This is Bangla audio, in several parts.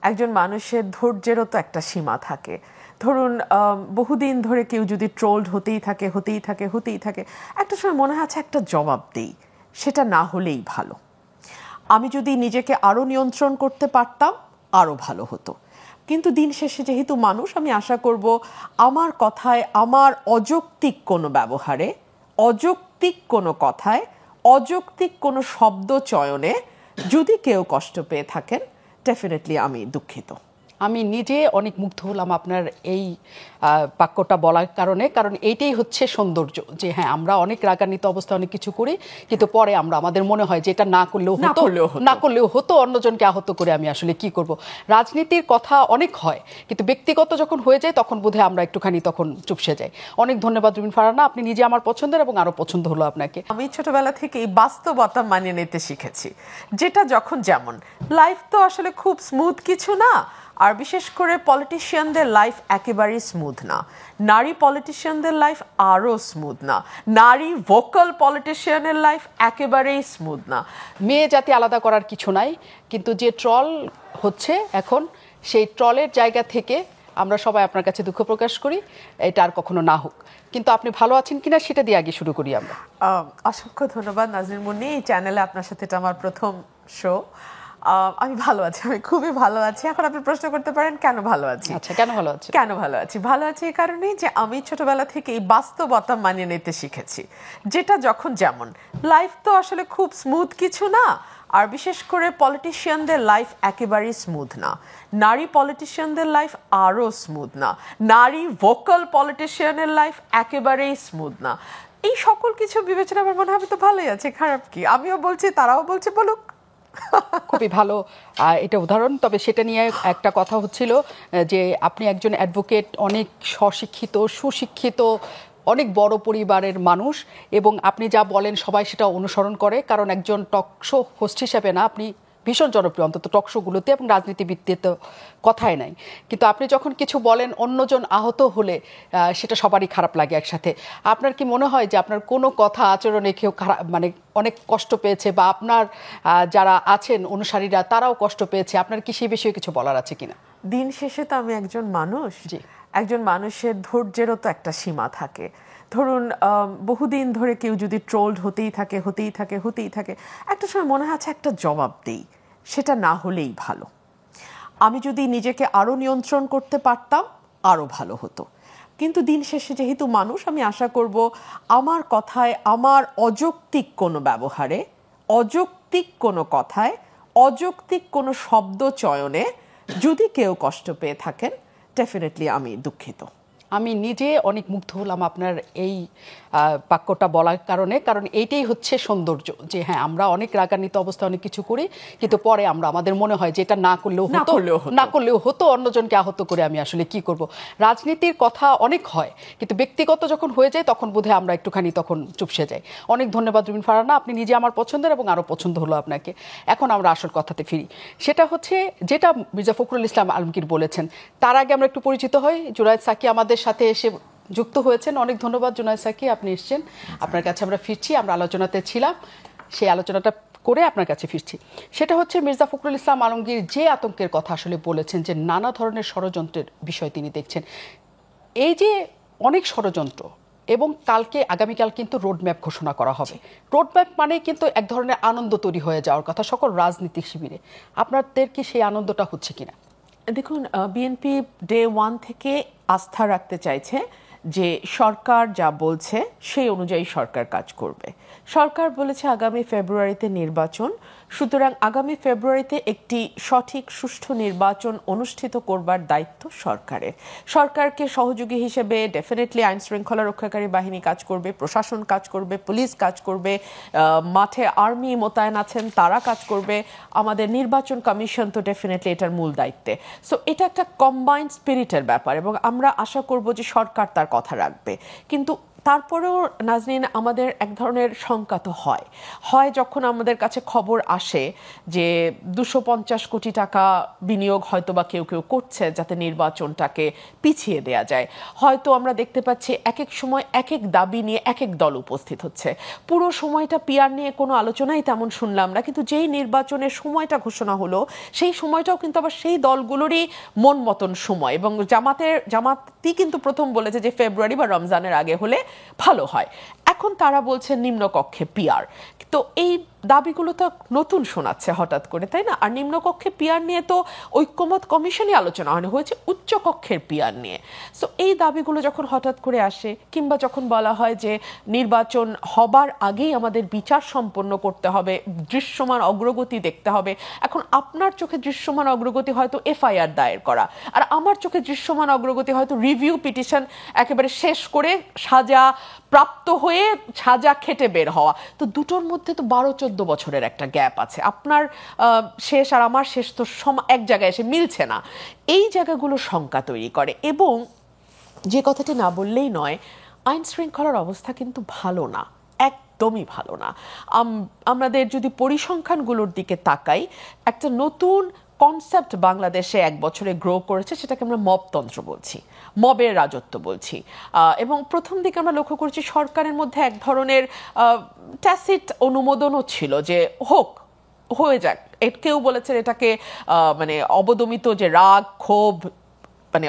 একজন মানুষের ধৈর্যেরও তো একটা সীমা থাকে। ধরুন বহুদিন ধরে কেউ যদি ট্রোলড হতেই থাকে একটা সময় মনে হয় একটা জবাব দেই, সেটা না হলেই ভালো। আমি যদি নিজেকে আরো নিয়ন্ত্রণ করতে পারতাম আরো ভালো হতো। কিন্তু দিন শেষে যেহেতু মানুষ, আমি আশা করব আমার কথায়, আমার অযৌক্তিক কোনো ব্যবহারে, অযৌক্তিক কোনো কথায়, অযৌক্তিক কোনো শব্দ চয়নে যদি কেউ কষ্ট পেয়ে থাকেন, ডেফিনেটলি আমি দুঃখিত। আমি নিজে অনেক মুগ্ধ হলাম আপনার এই বাক্যটা বলার কারণে, কারণ এইটাই হচ্ছে সৌন্দর্য, যে হ্যাঁ আমরা অনেক রাগান্বিত অবস্থায় অনেক কিছু করি, কিন্তু পরে আমাদের মনে হয় যে এটা না করলেও হতো, অন্যজনকে আহত করে আমি আসলে কি করব। রাজনীতির কথা অনেক হয়, কিন্তু ব্যক্তিগত যখন হয়ে যায় তখন বোধহয় আমরা একটুখানি তখন চুপসে যাই। অনেক ধন্যবাদ রুমিন ফারহানা, আপনি নিজে আমার পছন্দের এবং আরো পছন্দ হলো আপনাকে। আমি ছোটবেলা থেকেই বাস্তবতা মানিয়ে নিতে শিখেছি, যেটা যখন যেমন। লাইফ তো আসলে খুব স্মুথ কিছু না, আর বিশেষ করে পলিটিশিয়ানদের লাইফ একেবারেই স্মুথ না। নারী পলিটিশিয়ানদের লাইফ আরও স্মুথ না। নারী ভোকাল পলিটিশিয়ানের লাইফ একেবারেই স্মুথ না। মেয়ে জাতি আলাদা করার কিছু নাই, কিন্তু যে ট্রল হচ্ছে এখন, সেই ট্রলের জায়গা থেকে আমরা সবাই আপনার কাছে দুঃখ প্রকাশ করি, এটা আর কখনো না হোক। কিন্তু আপনি ভালো আছেন কিনা সেটা দিয়ে আগে শুরু করি আমরা। অসংখ্য ধন্যবাদ নাজনীন মুন্নি, এই চ্যানেলে আপনার সাথে এটা আমার প্রথম শো। আমি ভালো আছি, আমি খুবই ভালো আছি। এখন আপনি প্রশ্ন করতে পারেন কেন ভালো আছি। আচ্ছা, কেন ভালো আছি? ভালো আছি এই কারণেই যে আমি ছোটবেলা থেকে এই বাস্তবতা মানিয়ে নিতে শিখেছি, যেটা যখন যেমন। লাইফ তো আসলে খুব স্মুথ কিছু না, আর বিশেষ করে পলিটিশিয়ানদের লাইফ একেবারেই স্মুথ না। নারী পলিটিশিয়ানদের লাইফ আরও স্মুথ না। নারী ভোকাল পলিটিশিয়ানের লাইফ একেবারেই স্মুথ না। এই সকল কিছু বিবেচনা আমার মনে হয় আমি তো ভালোই আছে, খারাপ কি? আমিও বলছি, তারাও বলছে, বলুক। খুবই ভালো এটা উদাহরণ। তবে সেটা নিয়ে একটা কথা হচ্ছিল যে আপনি একজন অ্যাডভোকেট, অনেক স্বশিক্ষিত, সুশিক্ষিত, অনেক বড় পরিবারের মানুষ, এবং আপনি যা বলেন সবাই সেটা অনুসরণ করে, কারণ একজন টকশো হোস্ট হিসেবে না, আপনি ভীষণ জনপ্রিয়, অন্তত টকশোগুলোতে, এবং রাজনীতিবিদদের তো কথাই নাই। কিন্তু আপনি যখন কিছু বলেন অন্যজন আহত হলে সেটা সবারই খারাপ লাগে একসাথে। আপনার কি মনে হয় যে আপনার কোনো কথা আচরণে কেউ খারাপ, মানে অনেক কষ্ট পেয়েছে, বা আপনার যারা আছেন অনুসারীরা তারাও কষ্ট পেয়েছে? আপনার কি সেই বিষয়ে কিছু বলার আছে কিনা? দিন শেষে তো আমি একজন মানুষ। জি, একজন মানুষের ধৈর্যেরও তো একটা সীমা থাকে। ধরুন বহুদিন ধরে কেউ যদি ট্রোলড হতেই থাকে একটা সময় মনে হয় একটা জবাব দেই, সেটা না হলেই ভালো। আমি যদি নিজেকে আরো নিয়ন্ত্রণ করতে পারতাম আরো ভালো হতো। কিন্তু দিন শেষে যেহেতু মানুষ, আমি আশা করব আমার কথায়, আমার অযৌক্তিক কোনো ব্যবহারে, অযৌক্তিক কোনো কথায়, অযৌক্তিক কোনো শব্দ চয়নে যদি কেউ কষ্ট পেয়ে থাকেন, ডেফিনেটলি আমি দুঃখিত। আমি নিজে অনেক মুগ্ধ হলাম আপনার এই বাক্যটা বলার কারণে, কারণ এইটাই হচ্ছে সৌন্দর্য, যে হ্যাঁ আমরা অনেক রাগান্বিত অবস্থায় অনেক কিছু করি, কিন্তু পরে আমাদের মনে হয় যে এটা না করলেও হতো, অন্যজনকে আহত করে আমি আসলে কি করব। রাজনীতির কথা অনেক হয়, কিন্তু ব্যক্তিগত যখন হয়ে যায় তখন বোধহয় আমরা একটুখানি তখন চুপসে যাই। অনেক ধন্যবাদ রুমিন ফারহানা, আপনি নিজে আমার পছন্দের এবং আরও পছন্দ হলো আপনাকে। এখন আমরা আসল কথাতে ফিরি, সেটা হচ্ছে যেটা মির্জা ফখরুল ইসলাম আলমগীর বলেছেন। তার আগে আমরা একটু পরিচিত হই। জুনায়েদ সাকি আমাদের সাথে এসে যুক্ত হয়েছেন। অনেক ধন্যবাদ জুনায়েদ সাকি, আপনি এসেছেন। আপনার কাছে আমরা ফিরছি, আমরা আলোচনাতে ছিলাম, সেই আলোচনাটা করে আপনার কাছে ফিরছি। সেটা হচ্ছে মির্জা ফখরুল ইসলাম আলমগীর যে আতঙ্কের কথা আসলে বলেছেন, যে নানা ধরনের ষড়যন্ত্রের বিষয় তিনি দেখছেন। এই যে অনেক ষড়যন্ত্র, এবং আগামীকাল কিন্তু রোডম্যাপ ঘোষণা করা হবে। রোডম্যাপ মানে কিন্তু এক ধরনের আনন্দ তৈরি হয়ে যাওয়ার কথা সকল রাজনীতিক শিবিরে। আপনাদের কি সেই আনন্দটা হচ্ছে কিনা? দেখুন, বিএনপি ডে ওয়ান থেকে আস্থা রাখতে চাইছে যে সরকার যা বলছে সেই অনুযায়ী সরকার কাজ করবে। সরকার বলেছে আগামী ফেব্রুয়ারিতে নির্বাচন, সুতরাং আগামী ফেব্রুয়ারিতে একটি সঠিক সুষ্ঠু নির্বাচন অনুষ্ঠিত করবার দায়িত্ব সরকারের। সরকারকে সহযোগী হিসেবে ডেফিনেটলি আইন শৃঙ্খলা রক্ষাকারী বাহিনী কাজ করবে, প্রশাসন কাজ করবে, পুলিশ কাজ করবে, মাঠে আর্মি মোতায়েন আছেন তারা কাজ করবে, আমাদের নির্বাচন কমিশন তো ডেফিনেটলি এটার মূল দায়িত্বে। সো এটা একটা কম্বাইন্ড স্পিরিটের ব্যাপার, এবং আমরা আশা করব যে সরকার তার কথা রাখবে। কিন্তু তারপরেও নাজনীন আমাদের এক ধরনের শঙ্কা তো হয় যখন আমাদের কাছে খবর আসে যে 250 কোটি টাকা বিনিয়োগ হয়তো বা কেউ কেউ করছে যাতে নির্বাচনটাকে পিছিয়ে দেয়া যায়। হয়তো আমরা দেখতে পাচ্ছি এক এক সময় এক এক দাবি নিয়ে এক এক দল উপস্থিত হচ্ছে। পুরো সময়টা পিআর নিয়ে কোনো আলোচনাই তেমন শুনলাম না, কিন্তু যেই নির্বাচনের সময়টা ঘোষণা হলো সেই সময়টাও কিন্তু আবার সেই দলগুলোরই মন মতন সময়, এবং জামাতই কিন্তু প্রথম বলেছে যে ফেব্রুয়ারি বা রমজানের আগে হলে ভালো হয়। এখন তারা বলছে নিম্নকক্ষে পিআর। তো এই দাবিগুলো তো নতুন শোনাচ্ছে হঠাৎ করে, তাই না? আর নিম্নকক্ষে পিআর নিয়ে তো ঐক্যমত কমিশনই আলোচনা হয়েছে উচ্চকক্ষের পিআর নিয়ে। সো এই দাবিগুলো যখন হঠাৎ করে আসে, কিংবা যখন বলা হয় যে নির্বাচন হবার আগেই আমাদের বিচার সম্পন্ন করতে হবে, দৃশ্যমান অগ্রগতি দেখতে হবে। এখন আপনার চোখে দৃশ্যমান অগ্রগতি হয়তো এফআইআর দায়ের করা, আর আমার চোখে দৃশ্যমান অগ্রগতি হয়তো রিভিউ পিটিশন একেবারে শেষ করে সাজা প্রাপ্ত হয়ে সাজা খেটে বের হওয়া। তো দুটোর মধ্যে তো 12-14 বছরের একটা গ্যাপ আছে। আপনার শেষ আর আমার শেষ তো এক জায়গায় এসে মিলছে না। এই জায়গাগুলো শঙ্কা তৈরি করে। এবং যে কথাটি না বললেই নয়, আইন শৃঙ্খলার অবস্থা কিন্তু ভালো না, একদমই ভালো না। আমাদের যদি পরিসংখ্যানগুলোর দিকে তাকাই, একটা নতুন কনসেপ্ট বাংলাদেশে এক বছরে গ্রো করেছে, সেটাকে আমরা মবতন্ত্র বলছি, মবের রাজত্ব বলছি। এবং প্রথম দিকে আমরা লক্ষ্য করছি সরকারের মধ্যে এক ধরনের ট্যাসিট অনুমোদনও ছিল যে হয়ে যাক। কেউ বলেছেন এটাকে মানে অবদমিত যে রাগ ক্ষোভ মানে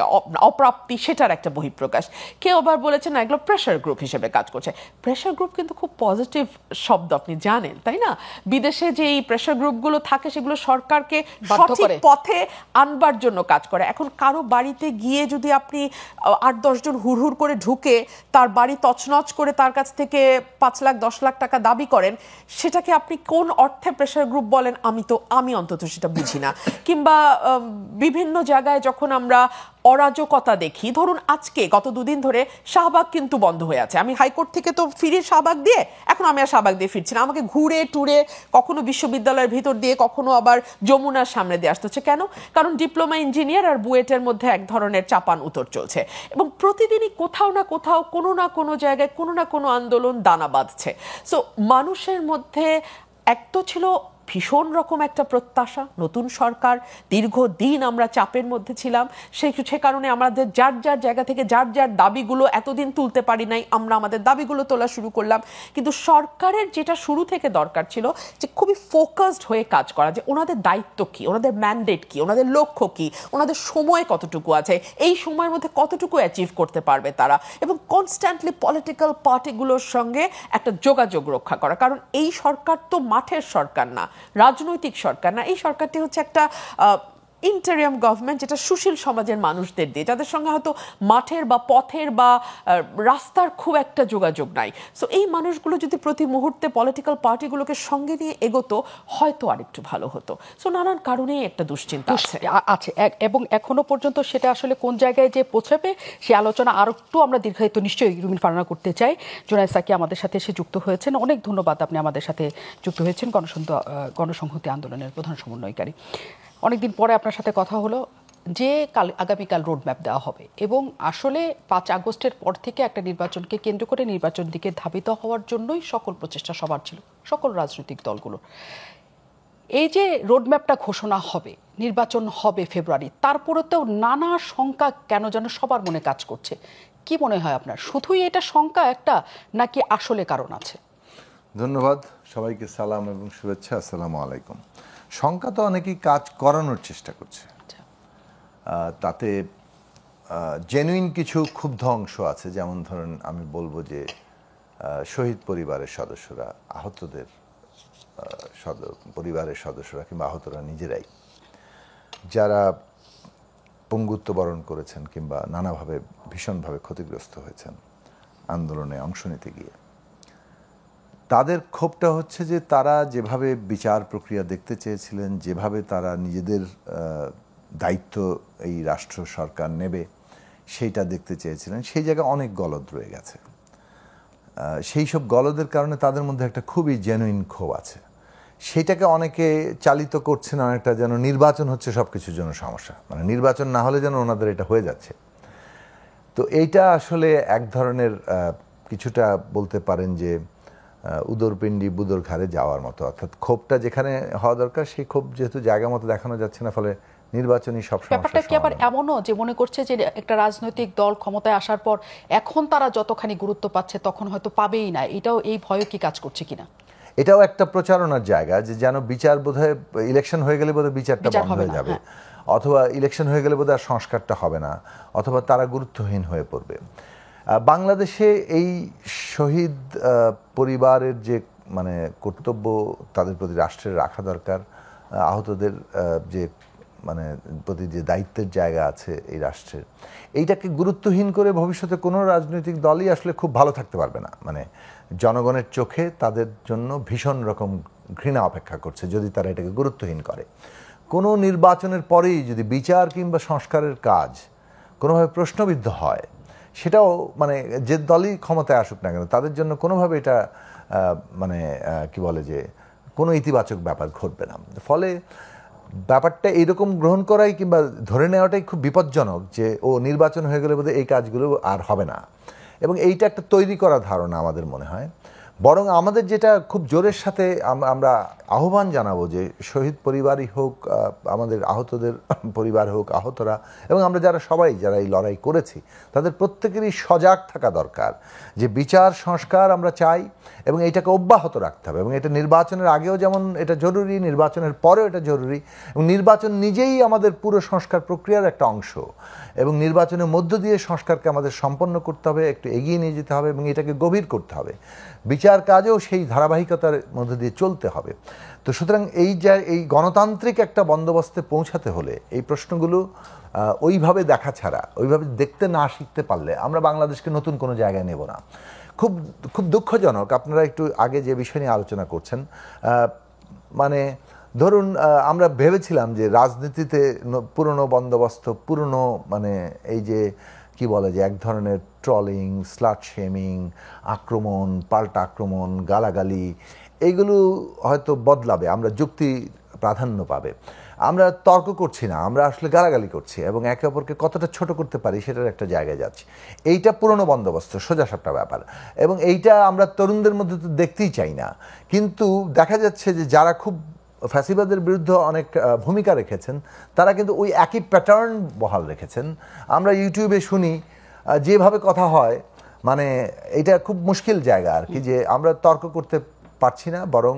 অপ্রাপ্তি, সেটার একটা বহিঃপ্রকাশ। কেউ আবার বলেছেন না, এগুলো প্রেশার গ্রুপ হিসেবে কাজ করছে। প্রেশার গ্রুপ কিন্তু খুব পজিটিভ শব্দ, আপনি জানেন তাই না? বিদেশে যে এই প্রেশার গ্রুপগুলো থাকে সেগুলো সরকারকে সঠিক পথে আনবার জন্য কাজ করে। এখন কারো বাড়িতে গিয়ে যদি আপনি 8-10 জন হুড়হুড় করে ঢুকে তার বাড়ি তছনছ করে তার কাছ থেকে 5 লাখ 10 লাখ টাকা দাবি করেন, সেটাকে আপনি কোন অর্থে প্রেশার গ্রুপ বলেন আমি অন্তত সেটা বুঝি না। কিংবা বিভিন্ন জায়গায় যখন আমরা অরাজকতা দেখি, ধরুন আজকে গত 2 দিন ধরে শাহবাগ কিন্তু বন্ধ হয়ে আছে। আমি হাইকোর্ট থেকে তো ফিরে শাহবাগ দিয়ে, এখন আমি আর শাহবাগ দিয়ে ফিরছি না, আমাকে ঘুরে টুরে কখনো বিশ্ববিদ্যালয়ের ভিতর দিয়ে কখনো আবার যমুনার সামনে দিয়ে আসতে হচ্ছে। কেন? কারণ ডিপ্লোমা ইঞ্জিনিয়ার আর বুয়েটের মধ্যে এক ধরনের চাপান উতর চলছে, এবং প্রতিদিনই কোথাও না কোথাও কোনো না কোনো জায়গায় কোনো না কোনো আন্দোলন দানা বাঁধছে। সো মানুষের মধ্যে এক তো ছিল ভীষণ রকম একটা প্রত্যাশা, নতুন সরকার, দীর্ঘদিন আমরা চাপের মধ্যে ছিলাম, সে কারণে আমাদের যার যার জায়গা থেকে যার যার দাবিগুলো এতদিন তুলতে পারি নাই, আমরা আমাদের দাবিগুলো তোলা শুরু করলাম। কিন্তু সরকারের যেটা শুরু থেকে দরকার ছিল যে খুবই ফোকাসড হয়ে কাজ করা, যে ওনাদের দায়িত্ব কি, ওনাদের ম্যান্ডেট কি, ওনাদের লক্ষ্য কি, ওনাদের সময় কতটুকু আছে, এই সময়ের মধ্যে কতটুকু অ্যাচিভ করতে পারবে তারা, এবং কনস্ট্যান্টলি পলিটিক্যাল পার্টিগুলোর সঙ্গে একটা যোগাযোগ রক্ষা করা। কারণ এই সরকার তো মাঠের সরকার না, রাজনৈতিক সরকার না। এই সরকারটি হচ্ছে একটা ইন্টারিয়াম গভর্নমেন্ট, যেটা সুশীল সমাজের মানুষদের দিয়ে, যাদের সঙ্গে হয়তো মাঠের বা পথের বা রাস্তার খুব একটা যোগাযোগ নাই। সো এই মানুষগুলো যদি প্রতি মুহূর্তে পলিটিক্যাল পার্টিগুলোকে সঙ্গে নিয়ে এগোতো, হয়তো আরেকটু ভালো হতো। সো নানান কারণেই একটা দুশ্চিন্তা আছে, এবং এখনো পর্যন্ত সেটা আসলে কোন জায়গায় যে পৌঁছাবে সে আলোচনা আর একটু আমরা দীর্ঘায়িত নিশ্চয়ই রুমিন ফারহানা করতে চাই। জুনায়েদ সাকি আমাদের সাথে এসে যুক্ত হয়েছেন, অনেক ধন্যবাদ আপনি আমাদের সাথে যুক্ত হয়েছেন, গণসংহতি আন্দোলনের প্রধান সমন্বয়কারী। অনেকদিন পরে আপনার সাথে কথা হলো। যে আগামীকাল রোডম্যাপ দেওয়া হবে, এবং আসলে 5 আগস্টের পর থেকে একটা নির্বাচনকে কেন্দ্র করে নির্বাচন দিকে ধাবিত হওয়ার জন্যই সকল প্রচেষ্টা সবার ছিল, সকল রাজনৈতিক দলগুলো। এই যে রোডম্যাপটা ঘোষণা হবে, নির্বাচন হবে ফেব্রুয়ারি, তারপরেতেও নানা শঙ্কা কেন যেন সবার মনে কাজ করছে। কি মনে হয় আপনার, শুধুই এটা শঙ্কা একটা, নাকি আসলে কারণ আছে? ধন্যবাদ সবাইকে, সালাম এবং শুভেচ্ছা। আসসালামু আলাইকুম। শঙ্কা তো অনেকেই কাজ করানোর চেষ্টা করছে, তাতে জেনুইন কিছু ক্ষুব্ধ অংশ আছে। যেমন ধরুন, আমি বলবো যে শহীদ পরিবারের সদস্যরা, আহতদের পরিবারের সদস্যরা কিংবা আহতরা নিজেরাই, যারা পঙ্গুত্ব বরণ করেছেন কিংবা নানাভাবে ভীষণভাবে ক্ষতিগ্রস্ত হয়েছেন আন্দোলনে অংশ নিতে গিয়ে, তাদের ক্ষোভটা হচ্ছে যে তারা যেভাবে বিচার প্রক্রিয়া দেখতে চেয়েছিলেন, যেভাবে তারা নিজেদের দায়িত্ব এই রাষ্ট্র সরকার নেবে সেইটা দেখতে চেয়েছিলেন, সেই জায়গায় অনেক গলদ রয়ে গেছে। সেই সব গলদের কারণে তাদের মধ্যে একটা খুবই জেনুইন ক্ষোভ আছে। সেইটাকে অনেকে চালিত করছেন অনেকটা যেন নির্বাচন হচ্ছে সব কিছুর জন্য সমস্যা, মানে নির্বাচন না হলে যেন ওনাদের এটা হয়ে যাচ্ছে। তো এইটা আসলে এক ধরনের কিছুটা বলতে পারেন যে উদরপিণ্ডি বুদর ঘাড়ে যাওয়ার মতো, অর্থাৎ ক্ষোভটা যেখানে হওয়া দরকার সেই ক্ষোভ যেহেতু জায়গা মতো দেখানো যাচ্ছে না, ফলে নির্বাচনী সব ব্যাপারটা কি আবার সমস্যা এমনও যে মনে করছে যে একটা রাজনৈতিক দল ক্ষমতায় আসার পর এখন তারা যতখানি গুরুত্ব পাচ্ছে তখন হয়তো পাবেই না, এটাও এই ভয় কি কাজ করছে কিনা? এটাও একটা প্রচারণার জায়গা যে যেন বিচার বোধহয় ইলেকশন হয়ে গেলে বোধহয় বিচারটা বিচার বন্ধ হবে হয়ে না, যাবে, হ্যাঁ। অথবা ইলেকশন হয়ে গেলে বোধহয় আর সংস্কারটা হবে না, অথবা তারা গুরুত্বহীন হয়ে পড়বে। বাংলাদেশে এই শহীদ পরিবারের যে মানে কর্তব্য তাদের প্রতি রাষ্ট্রের রাখা দরকার, আহতদের যে মানে প্রতি যে দায়িত্বের জায়গা আছে এই রাষ্ট্রের, এইটাকে গুরুত্বহীন করে ভবিষ্যতে কোনো রাজনৈতিক দলই আসলে খুব ভালো থাকতে পারবে না। মানে জনগণের চোখে তাদের জন্য ভীষণ রকম ঘৃণা অপেক্ষা করছে যদি তারা এটাকে গুরুত্বহীন করে। কোনো নির্বাচনের পরেই যদি বিচার কিংবা সংস্কারের কাজ কোনোভাবে প্রশ্নবিদ্ধ হয়, সেটাও মানে যে দলই ক্ষমতায় আসুক না কেন তাদের জন্য কোনোভাবে এটা মানে কি বলে যে কোনো ইতিবাচক ব্যাপার ঘটবে না। ফলে ব্যাপারটা এইরকম গ্রহণ করাই কিংবা ধরে নেওয়াটাই খুব বিপজ্জনক যে ও নির্বাচন হয়ে গেলে বোধহয় এই কাজগুলো আর হবে না, এবং এইটা একটা তৈরি করা ধারণা আমাদের মনে হয়। বরং আমাদের যেটা খুব জোরের সাথে আমরা আহ্বান জানাবো যে শহীদ পরিবারই হোক, আমাদের আহতদের পরিবার হোক, আহতরা এবং আমরা যারা সবাই যারা এই লড়াই করেছি তাদের প্রত্যেকেরই সজাগ থাকা দরকার যে বিচার সংস্কার আমরা চাই এবং এইটাকে অব্যাহত রাখতে হবে, এবং এটা নির্বাচনের আগেও যেমন এটা জরুরি, নির্বাচনের পরেও এটা জরুরি, এবং নির্বাচন নিজেই আমাদের পুরো সংস্কার প্রক্রিয়ার একটা অংশ, এবং নির্বাচনের মধ্য দিয়ে সংস্কারকে আমাদের সম্পন্ন করতে হবে, একটু এগিয়ে নিয়ে যেতে হবে এবং এটাকে গভীর করতে হবে। বিচার কাজেও সেই ধারাবাহিকতার মধ্য দিয়ে চলতে হবে। তো সুতরাং এই গণতান্ত্রিক একটা বন্দোবস্তে পৌঁছাতে হলে এই প্রশ্নগুলো ওইভাবে দেখা ছাড়া, ওইভাবে দেখতে না শিখতে পারলে আমরা বাংলাদেশকে নতুন কোনো জায়গায় নেব না। খুব খুব দুঃখজনক, আপনারা একটু আগে যে বিষয় নিয়ে আলোচনা করছেন, মানে ধরুন আমরা ভেবেছিলাম যে রাজনীতিতে পুরনো বন্দোবস্ত, পুরনো মানে এই যে কি বলে যে এক ধরনের ট্রলিং, স্লাট শেমিং, আক্রমণ, পাল্টা আক্রমণ, গালাগালি, এইগুলো হয়তো বদলাবে, আমরা যুক্তি প্রাধান্য পাবে। আমরা তর্ক করছি না, আমরা আসলে গালাগালি করছি এবং একে অপরকে কতটা ছোট করতে পারি সেটার একটা জায়গায় যাচ্ছি। এইটা পুরনো বন্দোবস্ত, সোজাসাপটা ব্যাপার, এবং এইটা আমরা তরুণদের মধ্যে তো দেখতেই চাই না। কিন্তু দেখা যাচ্ছে যে যারা খুব ফ্যাসিবাদের বিরুদ্ধে অনেক ভূমিকা রেখেছেন তারা কিন্তু ওই একই প্যাটার্ন বহাল রেখেছেন। আমরা ইউটিউবে শুনি যেভাবে কথা হয়, মানে এটা খুব মুশকিল জায়গা আর কি, যে আমরা তর্ক করতে পারছি না, বরং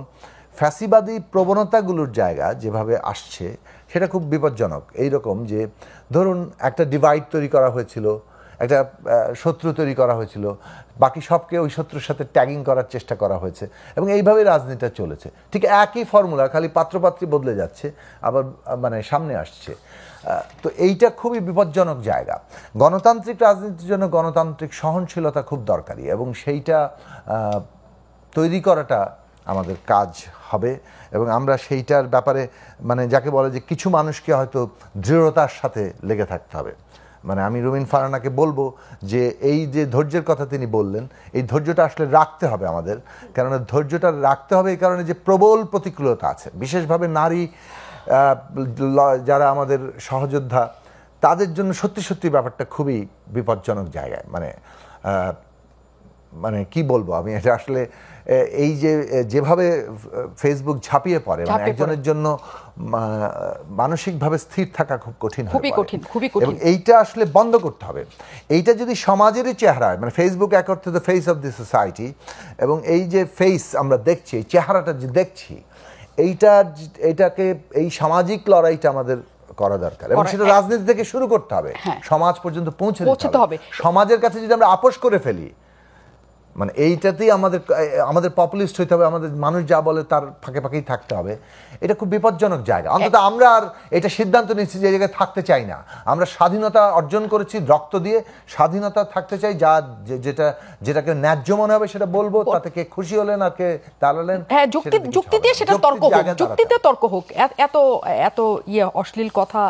ফ্যাসিবাদী প্রবণতাগুলোর জায়গা যেভাবে আসছে সেটা খুব বিপজ্জনক। এইরকম যে ধরুন একটা ডিভাইড তৈরি করা হয়েছিল, একটা শত্রু তৈরি করা হয়েছিল, বাকি সবকে ওই শত্রুর সাথে ট্যাগিং করার চেষ্টা করা হয়েছে এবং এইভাবেই রাজনীতিটা চলেছে। ঠিক একই ফর্মুলা, খালি পাত্রপাত্রী বদলে যাচ্ছে, আবার মানে সামনে আসছে। তো এইটা খুবই বিপজ্জনক জায়গা। গণতান্ত্রিক রাজনীতির জন্য গণতান্ত্রিক সহনশীলতা খুব দরকারি, এবং সেইটা তৈরি করাটা আমাদের কাজ হবে, এবং আমরা সেইটার ব্যাপারে মানে যাকে বলে যে কিছু মানুষকে হয়তো দৃঢ়তার সাথে লেগে থাকতে হবে। মানে আমি রুমিন ফারহানাকে বলবো যে এই যে ধৈর্যের কথা তিনি বললেন, এই ধৈর্যটা আসলে রাখতে হবে আমাদের, কেননা ধৈর্যটা রাখতে হবে এই কারণে যে প্রবল প্রতিকূলতা আছে, বিশেষভাবে নারী যারা আমাদের সহযোদ্ধা, তাদের জন্য সত্যি সত্যি ব্যাপারটা খুবই বিপজ্জনক জায়গায়। মানে কি বলবো আমি, এটা আসলে এই যে যেভাবে ফেসবুক ঝাঁপিয়ে পড়ে, মানে একজনের জন্য মানসিকভাবে স্থির থাকা খুব কঠিন, খুবই কঠিন। এবং এইটা আসলে বন্ধ করতে হবে। এইটা যদি সমাজেরই চেহারা হয়, মানে ফেসবুক এক অর্থে the face of the society, এবং এই যে ফেস আমরা দেখছি, এই চেহারাটা যে দেখছি, এইটাকে এই সামাজিক লড়াইটা আমাদের করা দরকার, এবং সেটা রাজনীতি থেকে শুরু করতে হবে, সমাজ পর্যন্ত পৌঁছে দিতে হবে। সমাজের কাছে যদি আমরা আপোষ করে ফেলি, মানে এইটাতেই আমাদের পপুলিস্ট হইতে হবে, আমাদের মানুষ যা বলে তার ফাঁকে ফাঁকেই থাকতে হবে, এটা খুব বিপজ্জনক জায়গা। অন্তত আমরা আর এটা সিদ্ধান্ত নিচ্ছি যে জায়গায় থাকতে চাই না। আমরা স্বাধীনতা অর্জন করেছি রক্ত দিয়ে, স্বাধীনতা থাকতে চাই, যেটাকে ন্যায্য মনে হবে সেটা বলবো, তাতে কে খুশি হলেন আর কে তাড়ালেন, হ্যাঁ, যুক্তি দিয়ে সেটা তর্ক হোক, যুক্তিতে তর্ক হোক, এত অশ্লীল কথা,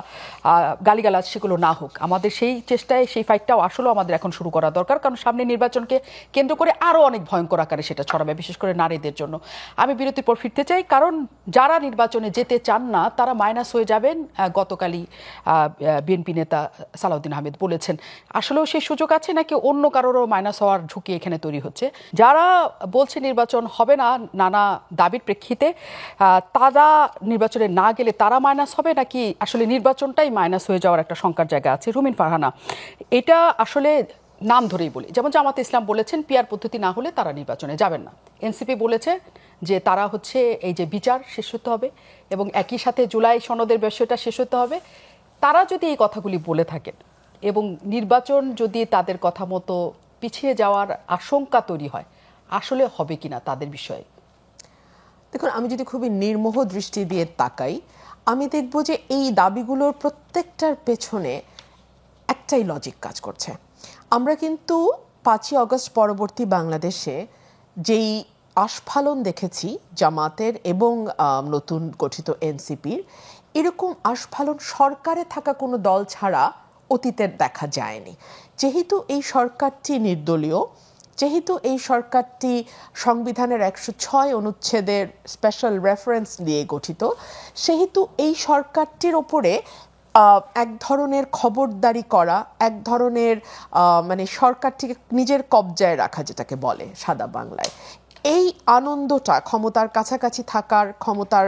গালিগালাজ সেগুলো না হোক। আমাদের সেই চেষ্টায় সেই ফাইটটাও আসলে আমাদের এখন শুরু করা দরকার, কারণ সামনে নির্বাচনকে কেন্দ্র করে করে আরও অনেক ভয়ঙ্কর আকারে সেটা ছড়াবে, বিশেষ করে নারীদের জন্য। আমি বিরতির পর ফিরতে চাই, কারণ যারা নির্বাচনে যেতে চান না তারা মাইনাস হয়ে যাবেন। গতকালই বিএনপি নেতা সালাউদ্দিন আহমেদ বলেছেন, আসলেও সেই সুযোগ আছে নাকি অন্য কারোরও মাইনাস হওয়ার ঝুঁকি এখানে তৈরি হচ্ছে? যারা বলছে নির্বাচন হবে না নানা দাবির প্রেক্ষিতে, তারা নির্বাচনে না গেলে তারা মাইনাস হবে নাকি আসলে নির্বাচনটাই মাইনাস হয়ে যাওয়ার একটা শঙ্কার জায়গা আছে? রুমিন ফারহানা, এটা আসলে নাম ধরেই বলি, যেমন জামাতে ইসলাম বলেছেন পিআর পদ্ধতি না হলে তারা নির্বাচনে যাবেন না। এনসিপি বলেছে যে তারা হচ্ছে এই যে বিচার শেষ হতে হবে এবং একই সাথে জুলাই সনদের বিষয়টা শেষ হতে হবে। তারা যদি এই কথাগুলি বলে থাকেন এবং নির্বাচন যদি তাদের কথা মতো পিছিয়ে যাওয়ার আশঙ্কা তৈরি হয়, আসলে হবে কিনা তাদের বিষয়ে? দেখুন, আমি যদি খুবই নির্মোহ দৃষ্টি দিয়ে তাকাই, আমি দেখব যে এই দাবিগুলোর প্রত্যেকটার পেছনে একটাই লজিক কাজ করছে। আমরা কিন্তু 5ই অগস্ট পরবর্তী বাংলাদেশে যেই আস্ফালন দেখেছি জামাতের এবং নতুন গঠিত এনসিপির, এরকম আস্ফালন সরকারে থাকা কোনো দল ছাড়া অতীতে দেখা যায়নি। যেহেতু এই সরকারটি নির্দলীয়, যেহেতু এই সরকারটি সংবিধানের 106 অনুচ্ছেদের স্পেশাল রেফারেন্স নিয়ে গঠিত, সেহেতু এই সরকারটির ওপরে এক ধরনের খবরদারি করা, এক ধরনের মানে সরকারটিকে নিজের কবজায় রাখা, যেটাকে বলে সাদা বাংলায়, এই আনন্দটা, ক্ষমতার কাছাকাছি থাকার, ক্ষমতার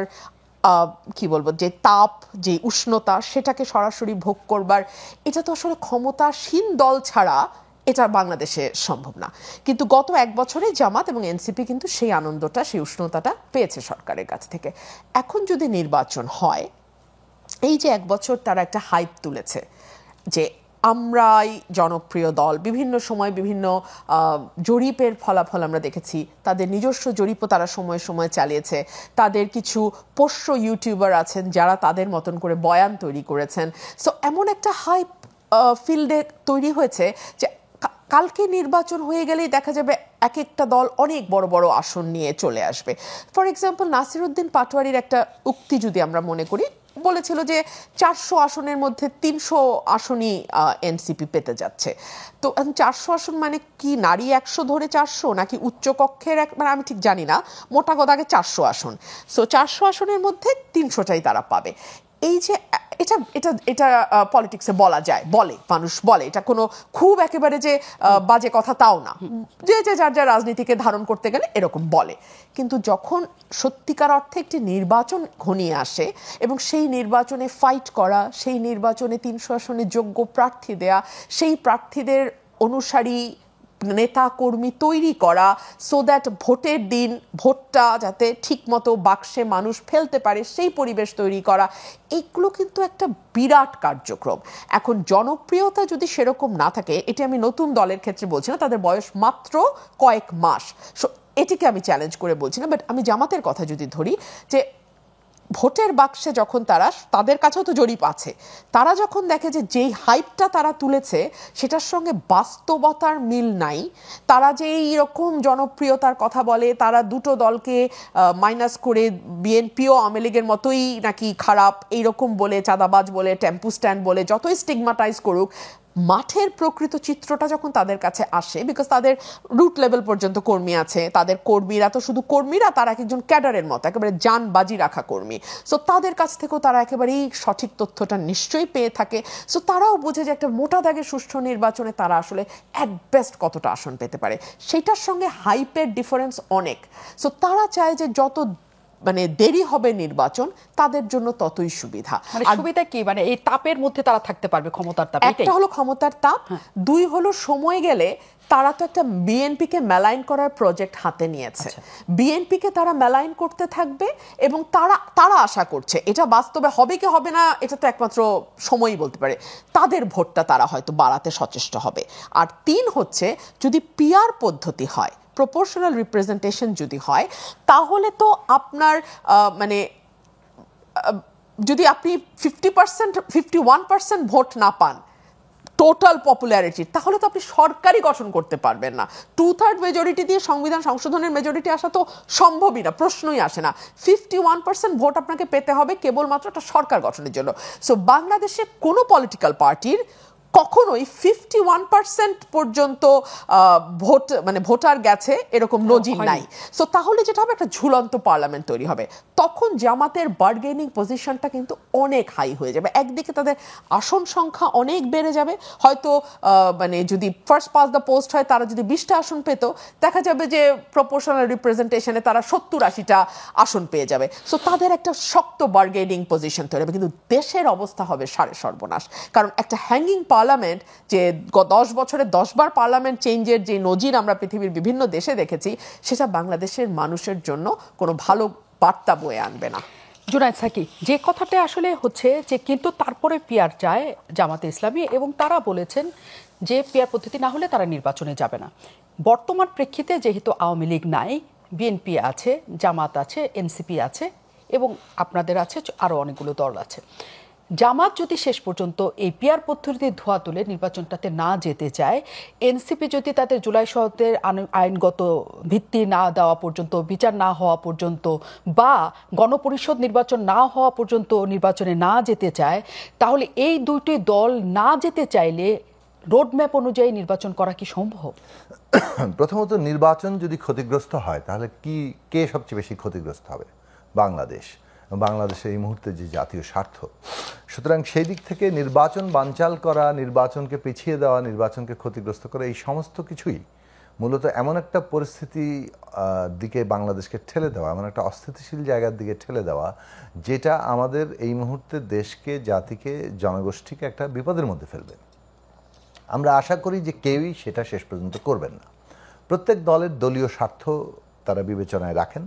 কি বলবো, যে তাপ, যে উষ্ণতা, সেটাকে সরাসরি ভোগ করবার, এটা তো আসলে ক্ষমতাসীন দল ছাড়া এটা বাংলাদেশে সম্ভব না। কিন্তু গত 1 বছরে জামাত এবং এনসিপি কিন্তু সেই আনন্দটা, সেই উষ্ণতাটা পেয়েছে সরকারের কাছ থেকে। এখন যদি নির্বাচন হয়, এই যে 1 বছর তারা একটা হাইপ তুলেছে যে আমরাই জনপ্রিয় দল, বিভিন্ন সময় বিভিন্ন জরিপের ফলাফল আমরা দেখেছি, তাদের নিজস্ব জরিপও তারা সময়ে সময়ে চালিয়েছে, তাদের কিছু পোষ্য ইউটিউবার আছেন যারা তাদের মতন করে বয়ান তৈরি করেছেন। সো এমন একটা হাইপ ফিল্ডে তৈরি হয়েছে যে কালকে নির্বাচন হয়ে গেলেই দেখা যাবে এক একটা দল অনেক বড় বড় আসন নিয়ে চলে আসবে। ফর এক্সাম্পল, নাসিরউদ্দিন পাটোয়ারির একটা উক্তি যদি আমরা মনে করি, বলেছিল যে 400 আসনের মধ্যে 300 আসনই এনসিপি পেতে যাচ্ছে। তো 400 আসন মানে কি নারী 100 ধরে 400, নাকি উচ্চকক্ষের মানে আমি ঠিক জানি না, মোটা কথাকে 400 আসন। সো 400 আসনের মধ্যে 300টাই তারা পাবে। এই যে এটা এটা এটা পলিটিক্সে বলা যায়, বলে মানুষ বলে, এটা কোনো খুব একেবারে যে বাজে কথা তাও না, যে যে যার যার রাজনীতিকে ধারণ করতে গেলে এরকম বলে। কিন্তু যখন সত্যিকার অর্থে একটি নির্বাচন ঘনিয়ে আসে এবং সেই নির্বাচনে ফাইট করা, সেই নির্বাচনে 300 আসনে যোগ্য প্রার্থী দেয়া, সেই প্রার্থীদের অনুসারী নেতা কর্মী তৈরি করা, সো দ্যাট ভোটের দিন ভোটটা যাতে ঠিকমতো বাক্সে মানুষ ফেলতে পারে, সেই পরিবেশ তৈরি করা, এগুলো কিন্তু একটা বিরাট কার্যক্রম। এখন জনপ্রিয়তা যদি সেরকম না থাকে, এটি আমি নতুন দলের ক্ষেত্রে বলছি না, তাদের বয়স মাত্র কয়েক মাস, এটিকে আমি চ্যালেঞ্জ করে বলছি না, বাট আমি জামাতের কথা যদি ধরি, যে ভোটের বাক্সে যখন তাদের কাছেও তো জরিপ আছে, তারা যখন দেখে যে যেই হাইপটা তারা তুলেছে সেটার সঙ্গে বাস্তবতার মিল নাই, তারা যে এইরকম জনপ্রিয়তার কথা বলে, তারা দুটো দলকে মাইনাস করে বিএনপিও আওয়ামী লীগের মতোই নাকি খারাপ এইরকম বলে, চাঁদাবাজ বলে, টেম্পু স্ট্যান্ড বলে, যতই স্টিগমাটাইজ করুক, মাঠের প্রকৃত চিত্রটা যখন তাদের কাছে আসে, বিকজ তাদের রুট লেভেল পর্যন্ত কর্মী আছে, তাদের কর্মীরা তো শুধু কর্মীরা, তারা একজন ক্যাডারের মতো একেবারে জান বাজি রাখা কর্মী। সো তাদের কাছ থেকেও তারা একেবারেই সঠিক তথ্যটা নিশ্চয়ই পেয়ে থাকে। সো তারাও বোঝে যে একটা মোটা দাগে সুষ্ঠু নির্বাচনে তারা আসলে অ্যাট বেস্ট কতটা আসন পেতে পারে, সেটার সঙ্গে হাইপের ডিফারেন্স অনেক। সো তারা চায় যে যত মানে দেরি হবে নির্বাচন, তাদের জন্য ততই সুবিধা। মানে সুবিধা কি, মানে এই তাপের মধ্যে তারা থাকতে পারবে, ক্ষমতার তাপ। একটা হলো ক্ষমতার তাপ, 2 হলো সময় গেলে তারা তো একটা বিএনপিকে মেলাইন করার প্রজেক্ট হাতে নিয়েছে, বিএনপিকে তারা মেলাইন করতে থাকবে এবং তারা আশা করছে, এটা বাস্তবে হবে কি হবে না এটা তো একমাত্র সময়ই বলতে পারে, তাদের ভোটটা তারা হয়তো বাড়াতে সচেষ্ট হবে। আর 3 হচ্ছে, যদি পিআর পদ্ধতি হয়, প্রপোর্শনাল রিপ্রেজেন্টেশন যদি হয়, তাহলে তো আপনার মানে যদি আপনি 51% ভোট না পান টোটাল পপুলারিটির, তাহলে তো আপনি সরকারই গঠন করতে পারবেন না। 2/3 মেজরিটি দিয়ে সংবিধান সংশোধনের মেজরিটি আসা তো সম্ভবই না, প্রশ্নই আসে না। 51% ভোট আপনাকে পেতে হবে কেবলমাত্র একটা সরকার গঠনের জন্য। সো বাংলাদেশে কোনো পলিটিক্যাল পার্টির কখনোই 51% পর্যন্ত ভোট মানে ভোটার গেছে এরকম নজির নাই। সো তাহলে যেটা হবে একটা ঝুলন্ত পার্লামেন্ট তৈরি হবে, তখন জামাতের বার্গেনিং পজিশনটা কিন্তু অনেক হাই হয়ে যাবে। একদিকে তাদের আসন সংখ্যা অনেক বেড়ে যাবে, হয়তো মানে যদি ফার্স্ট পাস দ্য পোস্ট হয় তারা যদি 20টা আসন পেত, দেখা যাবে যে প্রপোর্শনাল রিপ্রেজেন্টেশনে তারা 70-80টা আসন পেয়ে যাবে। সো তাদের একটা শক্ত বার্গেনিং পজিশন তৈরি হবে, কিন্তু দেশের অবস্থা হবে সাড়ে সর্বনাশ। কারণ একটা হ্যাঙ্গিং পার্লামেন্ট, যে 10 বছরে 10 বার পার্লামেন্ট চেঞ্জের যে নজির আমরা পৃথিবীর বিভিন্ন দেশে দেখেছি, সেটা বাংলাদেশের মানুষের জন্য কোনো ভালো বার্তা বয়ে আনবে না। জুনায়েদ সাকি, যে কথাটা আসলে হচ্ছে যে কিন্তু তারপরে পিয়ার চায় জামাতে ইসলামী, এবং তারা বলেছেন যে পিয়ার পদ্ধতি না হলে তারা নির্বাচনে যাবে না। বর্তমান প্রেক্ষিতে যেহেতু আওয়ামী লীগ নাই, বিএনপি আছে, জামাত আছে, এনসিপি আছে এবং আপনাদের আছে, আরও অনেকগুলো দল আছে, জামাত যদি শেষ পর্যন্ত এই পিয়ার পদ্ধতিতে ধোয়া তুলে নির্বাচনটাতে না যেতে চায়, এনসিপি যদি তাদের জুলাই সনদের আইনগত ভিত্তি না দেওয়া পর্যন্ত, বিচার না হওয়া পর্যন্ত, বা গণপরিষদ নির্বাচন না হওয়া পর্যন্ত নির্বাচনে না যেতে চায়, তাহলে এই দুইটি দল না যেতে চাইলে রোডম্যাপ অনুযায়ী নির্বাচন করা কি সম্ভব? প্রথমত, নির্বাচন যদি ক্ষতিগ্রস্ত হয় তাহলে কে সবচেয়ে বেশি ক্ষতিগ্রস্ত হবে? বাংলাদেশ, বাংলাদেশের এই মুহূর্তে যে জাতীয় স্বার্থ। সুতরাং সেই দিক থেকে নির্বাচন বানচাল করা, নির্বাচনকে পিছিয়ে দেওয়া, নির্বাচনকে ক্ষতিগ্রস্ত করা, এই সমস্ত কিছুই মূলত এমন একটা পরিস্থিতি দিকে বাংলাদেশকে ঠেলে দেওয়া, এমন একটা অস্থিতিশীল জায়গার দিকে ঠেলে দেওয়া, যেটা আমাদের এই মুহূর্তে দেশকে, জাতিকে, জনগোষ্ঠীকে একটা বিপদের মধ্যে ফেলবে। আমরা আশা করি যে কেউই সেটা শেষ পর্যন্ত করবেন না। প্রত্যেক দলের দলীয় স্বার্থ তারা বিবেচনায় রাখেন,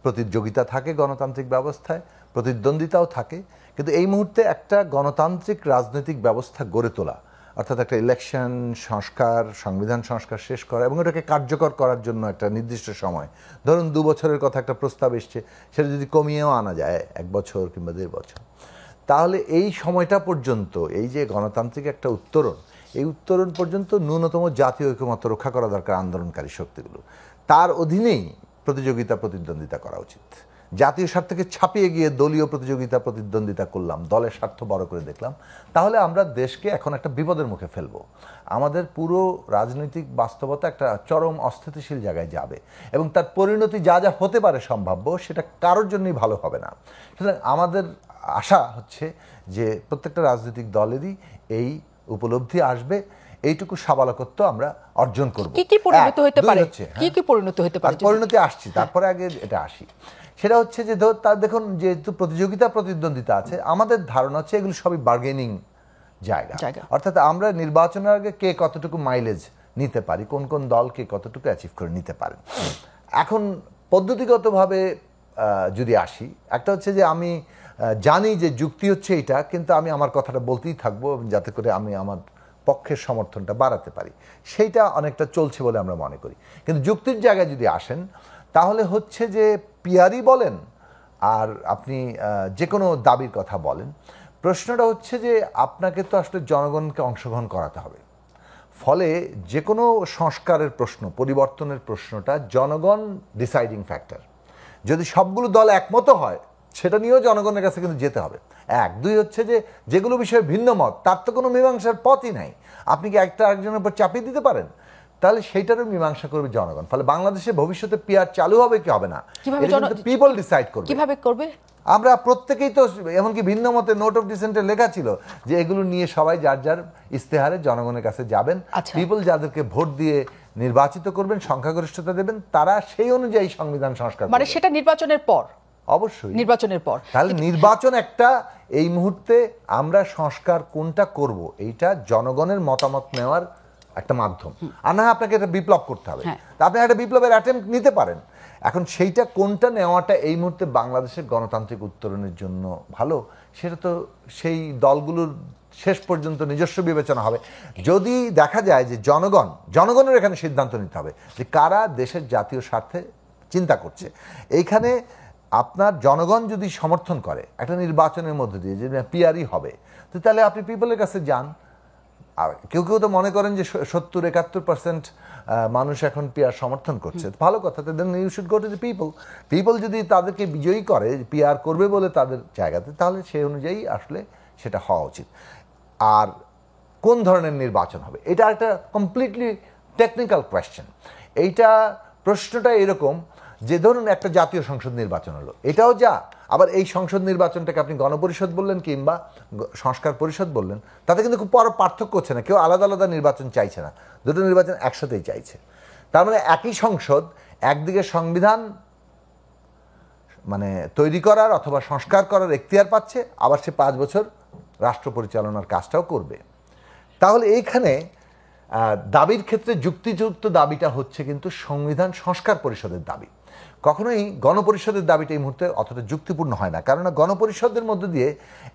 প্রতিযোগিতা থাকে গণতান্ত্রিক ব্যবস্থায়, প্রতিদ্বন্দ্বিতাও থাকে, কিন্তু এই মুহূর্তে একটা গণতান্ত্রিক রাজনৈতিক ব্যবস্থা গড়ে তোলা, অর্থাৎ একটা ইলেকশন সংস্কার, সংবিধান সংস্কার শেষ করা এবং এটাকে কার্যকর করার জন্য একটা নির্দিষ্ট সময়, ধরুন 2 বছরের কথা একটা প্রস্তাব এসছে, সেটা যদি কমিয়েও আনা যায় 1 বছর কিংবা 1.5 বছর, তাহলে এই সময়টা পর্যন্ত এই যে গণতান্ত্রিক একটা উত্তরণ, এই উত্তরণ পর্যন্ত ন্যূনতম জাতীয় ঐকমত্য রক্ষা করা দরকার আন্দোলনকারী শক্তিগুলো। তার অধীনেই প্রতিযোগিতা প্রতিদ্বন্দ্বিতা করা উচিত। জাতীয় স্বার্থকে ছাপিয়ে গিয়ে দলীয় প্রতিযোগিতা প্রতিদ্বন্দ্বিতা করলাম, দলের স্বার্থ বড় করে দেখলাম, তাহলে আমরা দেশকে এখন একটা বিপদের মুখে ফেলবো। আমাদের পুরো রাজনৈতিক বাস্তবতা একটা চরম অস্থিতিশীল জায়গায় যাবে এবং তার পরিণতি যা যা হতে পারে সম্ভাব্য, সেটা কারোর জন্যই ভালো হবে না। সুতরাং আমাদের আশা হচ্ছে যে প্রত্যেকটা রাজনৈতিক দলেরই এই উপলব্ধি আসবে, এইটুকু সাবালকত্ব আমরা অর্জন করব। কি পরিণত হতে পারে? কি পরিণত হতে পারে? পরিণতি আসছি, তারপরে আগে এটা আসি। সেটা হচ্ছে যে তার দেখুন, যেহেতু প্রতিযোগিতা প্রতিদ্বন্দ্বিতা আছে, আমাদের ধারণা হচ্ছে এগুলো সবই বার্গেনিং জায়গা। অর্থাৎ আমরা নির্বাচনের আগে কে কতটুকু মাইলেজ নিতে পারি, কোন কোন দল কে কতটুকু অ্যাচিভ করে নিতে পারে। এখন পদ্ধতিগতভাবে যদি আসি, একটা হচ্ছে যে আমি জানি যে যুক্তি হচ্ছে এটা, কিন্তু আমি আমার কথাটা বলতেই থাকবো যাতে করে আমি আমার পক্ষের সমর্থনটা বাড়াতে পারি, সেইটা অনেকটা চলছে বলে আমরা মনে করি। কিন্তু যুক্তির জায়গায় যদি আসেন, তাহলে হচ্ছে যে পিয়ারই বলেন আর আপনি যে কোনো দাবির কথা বলেন, প্রশ্নটা হচ্ছে যে আপনাকে তো আসলে জনগণকে অংশগ্রহণ করাতে হবে। ফলে যে কোনো সংস্কারের প্রশ্ন, পরিবর্তনের প্রশ্নটা জনগণ ডিসাইডিং ফ্যাক্টর। যদি সবগুলো দল একমত হয়, সেটা নিয়েও জনগণের কাছে কিন্তু যেতে হবে। 1, 2 হচ্ছে যে যেগুলো বিষয়ে ভিন্ন মত, তার তো কোনো মীমাংসার পথই নাই। আপনি কি একটা আরেকজনের উপর চাপিয়ে দিতে পারেন? তাহলে সেইটারও মীমাংসা করবে জনগণ। ফলে বাংলাদেশে ভবিষ্যতে পিয়ার চালু হবে কি হবে না, পিপল ডিসাইড করবে। কিভাবে করবে? আমরা প্রত্যেকেই তো, এমনকি ভিন্ন মতে নোট অফ ডিসেন্টে লেখা ছিল যে এগুলো নিয়ে সবাই যার যার ইস্তেহারে জনগণের কাছে যাবেন। পিপল যাদেরকে ভোট দিয়ে নির্বাচিত করবেন, সংখ্যাগরিষ্ঠতা দেবেন, তারা সেই অনুযায়ী সংবিধান সংস্কার, মানে সেটা নির্বাচনের পর, অবশ্যই নির্বাচনের পর। তাহলে নির্বাচন একটা, এই মুহূর্তে আমরা সংস্কার কোনটা করব, এইটা জনগণের মতামত নেওয়ার একটা মাধ্যম। আর না আপনাকে এটা বিপ্লব করতে হবে, আপনি একটা বিপ্লবের অ্যাটেম্প্ট নিতে পারেন। এখন সেইটা কোনটা নেওয়াটা এই মুহূর্তে বাংলাদেশের গণতান্ত্রিক উত্তরণের জন্য ভালো, সেটা তো সেই দলগুলোর শেষ পর্যন্ত নিজস্ব বিবেচনা হবে। যদি দেখা যায় যে জনগণের এখানে সিদ্ধান্ত নিতে হবে যে কারা দেশের জাতীয় স্বার্থে চিন্তা করছে। এইখানে আপনার জনগণ যদি সমর্থন করে একটা নির্বাচনের মধ্যে দিয়ে যে পিয়ারই হবে, তো তাহলে আপনি পিপলের কাছে যান। আর কেউ কেউ তো মনে করেন যে 70-71% মানুষ এখন পিয়ার সমর্থন করছে, ভালো কথা, then you should go to the people যদি তাদেরকে বিজয়ী করে, পিয়ার করবে বলে তাদের জায়গাতে, তাহলে সেই অনুযায়ী আসলে সেটা হওয়া উচিত। আর কোন ধরনের নির্বাচন হবে? এটা একটা কমপ্লিটলি টেকনিক্যাল কোয়েশ্চেন। এইটা প্রশ্নটা এরকম যে ধরুন একটা জাতীয় সংসদ নির্বাচন হলো, এটাও যা, আবার এই সংসদ নির্বাচনটাকে আপনি গণপরিষদ বললেন কিংবা সংস্কার পরিষদ বললেন, তাতে কিন্তু খুব বড় পার্থক্য হচ্ছে না। কেউ আলাদা আলাদা নির্বাচন চাইছে না, দুটো নির্বাচন একসাথেই চাইছে। তার মানে একই সংসদ একদিকে সংবিধান মানে তৈরি করার অথবা সংস্কার করার এখতিয়ার পাচ্ছে, আবার সে 5 বছর রাষ্ট্র পরিচালনার কাজটাও করবে। তাহলে এইখানে দাবির ক্ষেত্রে যুক্তিযুক্ত দাবিটা হচ্ছে কিন্তু সংবিধান সংস্কার পরিষদের দাবি। কখনোই গণপরিষদের দাবিটা এই মুহূর্তে অতটা যুক্তিপূর্ণ হয় না, কারণ গণপরিষদের মধ্য দিয়ে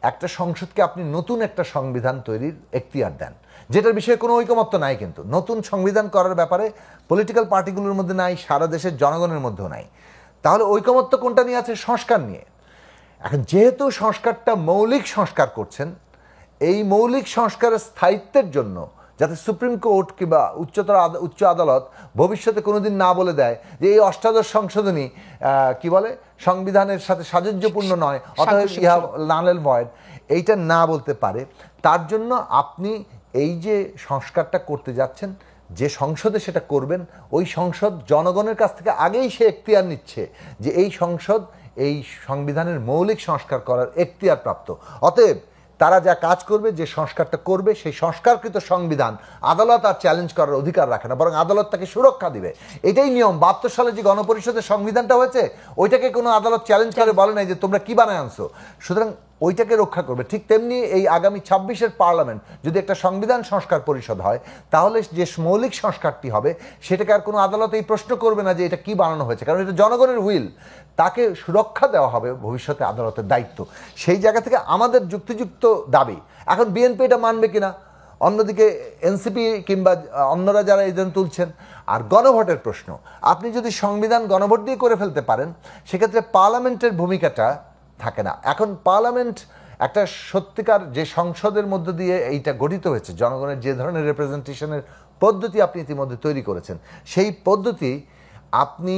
একটা সংসদকে আপনি নতুন একটা সংবিধান তৈরির এখতিয়ার দেন, যেটার বিষয়ে কোনো ঐকমত্য নাই। কিন্তু নতুন সংবিধান করার ব্যাপারে পলিটিক্যাল পার্টিগুলোর মধ্যে নাই, সারা দেশের জনগণের মধ্যেও নাই। তাহলে ঐকমত্য কোনটা নিয়ে আছে? সংস্কার নিয়ে। এখন যেহেতু সংস্কারটা মৌলিক সংস্কার করছেন, এই মৌলিক সংস্কারের স্থায়িত্বের জন্য যাতে সুপ্রিম কোর্ট কিংবা উচ্চ আদালত ভবিষ্যতে কোনোদিন না বলে দেয় যে এই অষ্টাদশ সংশোধনী কি বলে সংবিধানের সাথে সাযুজ্যপূর্ণ নয়, অতএব ইহা নাল ভয়েড, এইটা না বলতে পারে, তার জন্য আপনি এই যে সংস্কারটা করতে যাচ্ছেন, যে সংসদে সেটা করবেন, ওই সংসদ জনগণের কাছ থেকে আগেই সে এখতিয়ার নিচ্ছে যে এই সংসদ এই সংবিধানের মৌলিক সংস্কার করার এখতিয়ার প্রাপ্ত। অতএব তারা যা কাজ করবে, যে সংস্কারটা করবে, সেই সংস্কারকৃত সংবিধান আদালত আর চ্যালেঞ্জ করার অধিকার রাখে না, বরং আদালত তাকে সুরক্ষা দিবে। এটাই নিয়ম। 72 সালে যে গণপরিষদের সংবিধানটা হয়েছে, ওইটাকে কোনো আদালত চ্যালেঞ্জ করে বলে নাই যে তোমরা কি বানায় আনছো, সুতরাং ওইটাকে রক্ষা করবে। ঠিক তেমনি এই আগামী 26-এর পার্লামেন্ট যদি একটা সংবিধান সংস্কার পরিষদ হয়, তাহলে যে মৌলিক সংস্কারটি হবে সেটাকে আর কোনো আদালত এই প্রশ্ন করবে না যে এটা কি বানানো হয়েছে, কারণ এটা জনগণের হুইল, তাকে সুরক্ষা দেওয়া হবে ভবিষ্যতে আদালতের দায়িত্ব। সেই জায়গা থেকে আমাদের যুক্তিযুক্ত দাবি। এখন বিএনপি এটা মানবে কিনা, অন্যদিকে এনসিপি কিংবা অন্যরা যারা এই জন্য তুলছেন। আর গণভোটের প্রশ্ন, আপনি যদি সংবিধান গণভোট দিয়ে করে ফেলতে পারেন, সেক্ষেত্রে পার্লামেন্টের ভূমিকাটা থাকে না। এখন পার্লামেন্ট একটা সত্যিকার যে সংসদের মধ্য দিয়ে এইটা গঠিত হয়েছে, জনগণের যে ধরনের রিপ্রেজেন্টেশনের পদ্ধতি আপনি ইতিমধ্যে তৈরি করেছেন, সেই পদ্ধতি আপনি